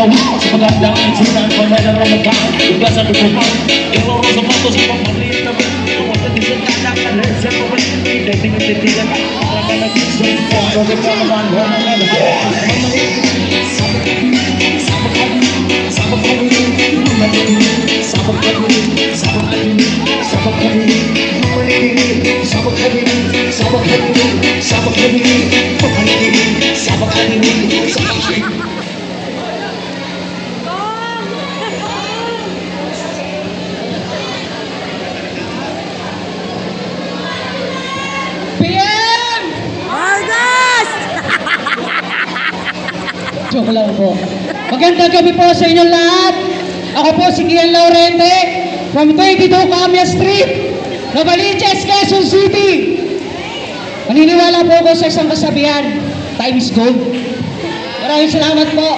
ikaw sa magandang itsunan, pamela ramadan, iba sa dugupan, iwaw sa matos, pamaliit na ba, pumunta din sa tanak, alert sa pabalik, hindi tinitigan, para ka nag-isip, bakit ka naman, PM! August! Joke lang po. Magandang gabi po sa inyong lahat. Ako po si Kian Laurente from 22 Camia Street, Novaliches, Quezon City. Maniniwala po ako sa isang kasabihan, time is gold. Maraming salamat po.